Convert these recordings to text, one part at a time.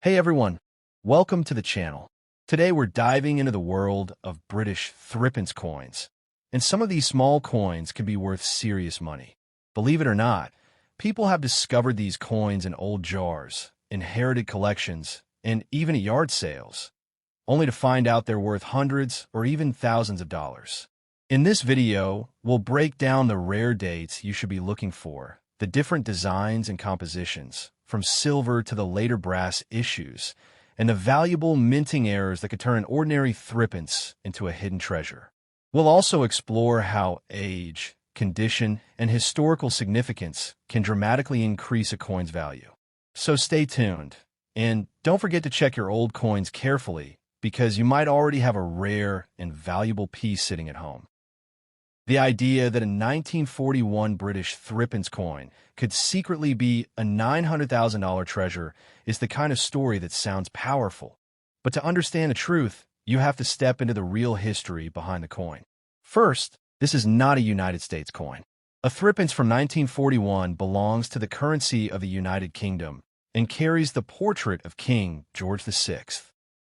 Hey everyone, welcome to the channel. Today we're diving into the world of British threepence coins. And some of these small coins can be worth serious money. Believe it or not, people have discovered these coins in old jars, inherited collections, and even at yard sales, only to find out they're worth hundreds or even thousands of dollars. In this video, we'll break down the rare dates you should be looking for, the different designs and compositions, from silver to the later brass issues, and the valuable minting errors that could turn an ordinary threepence into a hidden treasure. We'll also explore how age, condition, and historical significance can dramatically increase a coin's value. So stay tuned, and don't forget to check your old coins carefully, because you might already have a rare and valuable piece sitting at home. The idea that a 1941 British threepence coin could secretly be a $900,000 treasure is the kind of story that sounds powerful. But to understand the truth, you have to step into the real history behind the coin. First, this is not a United States coin. A threepence from 1941 belongs to the currency of the United Kingdom and carries the portrait of King George VI.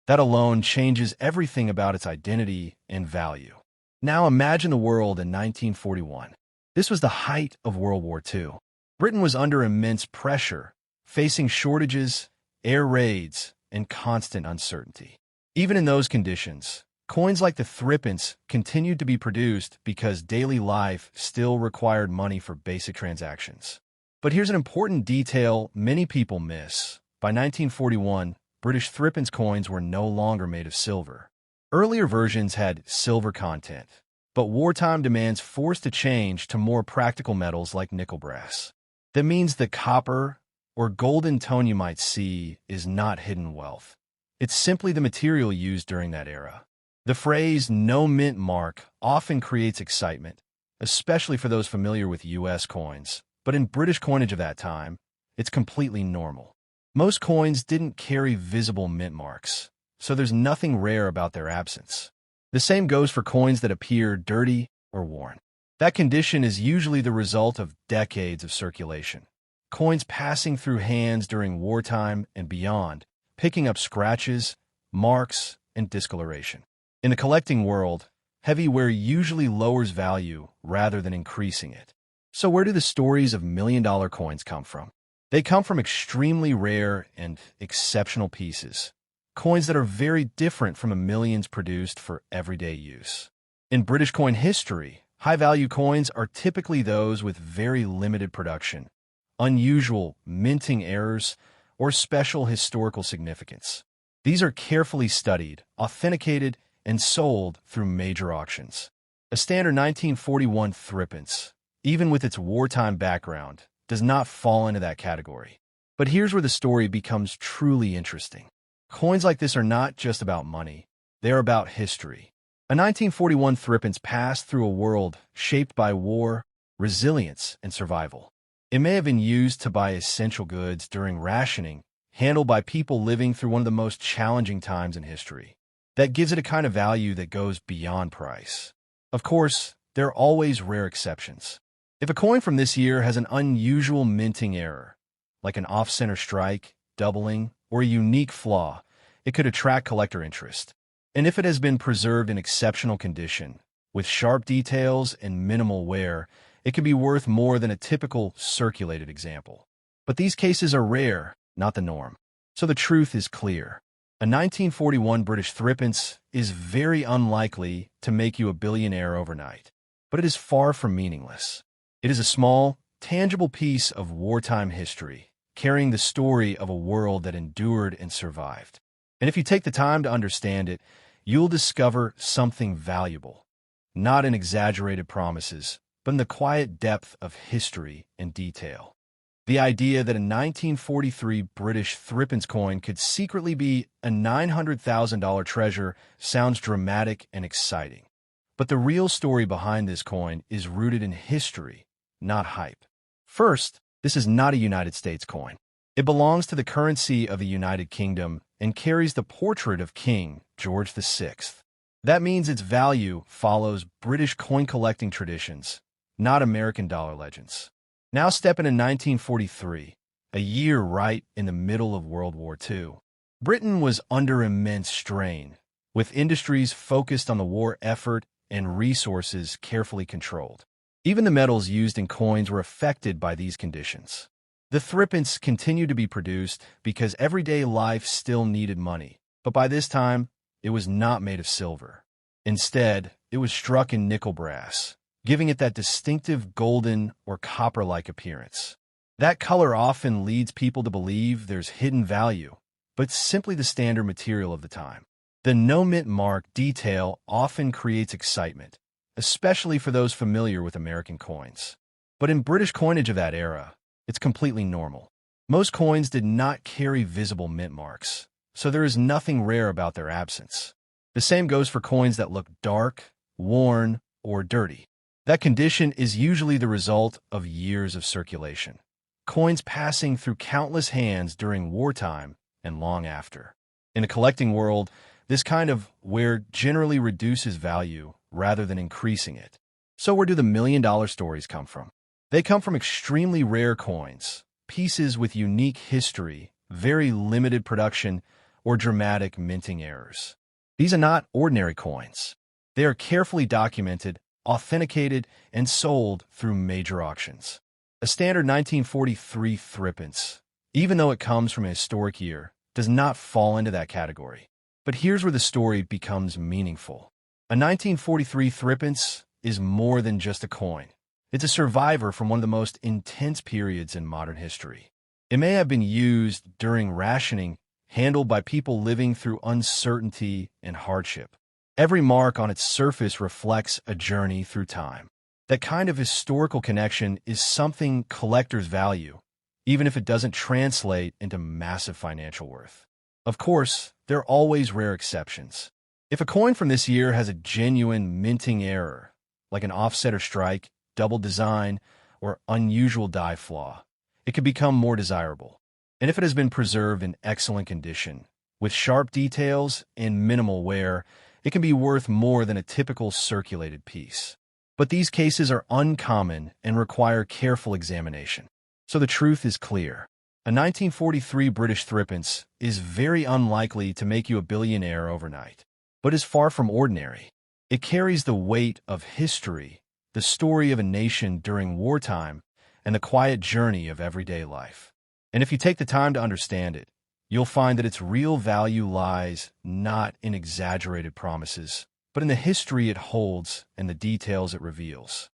That alone changes everything about its identity and value. Now imagine the world in 1941. This was the height of World War II. Britain was under immense pressure, facing shortages, air raids, and constant uncertainty. Even in those conditions, coins like the threepence continued to be produced because daily life still required money for basic transactions. But here's an important detail many people miss. By 1941, British threepence coins were no longer made of silver. Earlier versions had silver content, but wartime demands forced a change to more practical metals like nickel brass. That means the copper or golden tone you might see is not hidden wealth. It's simply the material used during that era. The phrase "no mint mark" often creates excitement, especially for those familiar with U.S. coins, but in British coinage of that time, it's completely normal. Most coins didn't carry visible mint marks, so there's nothing rare about their absence. The same goes for coins that appear dirty or worn. That condition is usually the result of decades of circulation. Coins passing through hands during wartime and beyond, picking up scratches, marks, and discoloration. In the collecting world, heavy wear usually lowers value rather than increasing it. So where do the stories of million-dollar coins come from? They come from extremely rare and exceptional pieces. Coins that are very different from the millions produced for everyday use. In British coin history, high-value coins are typically those with very limited production, unusual minting errors, or special historical significance. These are carefully studied, authenticated, and sold through major auctions. A standard 1941 threepence, even with its wartime background, does not fall into that category. But here's where the story becomes truly interesting. Coins like this are not just about money, they are about history. A 1941 threepence passed through a world shaped by war, resilience, and survival. It may have been used to buy essential goods during rationing, handled by people living through one of the most challenging times in history. That gives it a kind of value that goes beyond price. Of course, there are always rare exceptions. If a coin from this year has an unusual minting error, like an off-center strike, doubling, or a unique flaw, it could attract collector interest. And if it has been preserved in exceptional condition, with sharp details and minimal wear, it can be worth more than a typical circulated example. But these cases are rare, not the norm. So the truth is clear. A 1941 British threepence is very unlikely to make you a billionaire overnight, but it is far from meaningless. It is a small, tangible piece of wartime history, carrying the story of a world that endured and survived. And if you take the time to understand it, you'll discover something valuable, not in exaggerated promises, but in the quiet depth of history and detail. The idea that a 1943 British threepence coin could secretly be a $900,000 treasure sounds dramatic and exciting. But the real story behind this coin is rooted in history, not hype. First, this is not a United States coin. It belongs to the currency of the United Kingdom and carries the portrait of King George VI. That means its value follows British coin collecting traditions, not American dollar legends. Now step into 1943, a year right in the middle of World War II. Britain was under immense strain, with industries focused on the war effort and resources carefully controlled. Even the metals used in coins were affected by these conditions. The threepence continued to be produced because everyday life still needed money, but by this time, it was not made of silver. Instead, it was struck in nickel brass, giving it that distinctive golden or copper-like appearance. That color often leads people to believe there's hidden value, but it's simply the standard material of the time. The no mint mark detail often creates excitement, especially for those familiar with American coins. But in British coinage of that era, it's completely normal. Most coins did not carry visible mint marks, so there is nothing rare about their absence. The same goes for coins that look dark, worn, or dirty. That condition is usually the result of years of circulation, coins passing through countless hands during wartime and long after. In a collecting world, this kind of wear generally reduces value rather than increasing it. So where do the million-dollar stories come from? They come from extremely rare coins, pieces with unique history, very limited production, or dramatic minting errors. These are not ordinary coins. They are carefully documented, authenticated, and sold through major auctions. A standard 1943 threepence, even though it comes from a historic year, does not fall into that category. But here's where the story becomes meaningful. A 1943 threepence is more than just a coin. It's a survivor from one of the most intense periods in modern history. It may have been used during rationing, handled by people living through uncertainty and hardship. Every mark on its surface reflects a journey through time. That kind of historical connection is something collectors value, even if it doesn't translate into massive financial worth. Of course, there are always rare exceptions. If a coin from this year has a genuine minting error, like an offset or strike, double design, or unusual die flaw, it could become more desirable. And if it has been preserved in excellent condition, with sharp details and minimal wear, it can be worth more than a typical circulated piece. But these cases are uncommon and require careful examination. So the truth is clear. A 1943 British threepence is very unlikely to make you a billionaire overnight, but is far from ordinary. It carries the weight of history, the story of a nation during wartime, and the quiet journey of everyday life. And if you take the time to understand it, you'll find that its real value lies not in exaggerated promises, but in the history it holds and the details it reveals.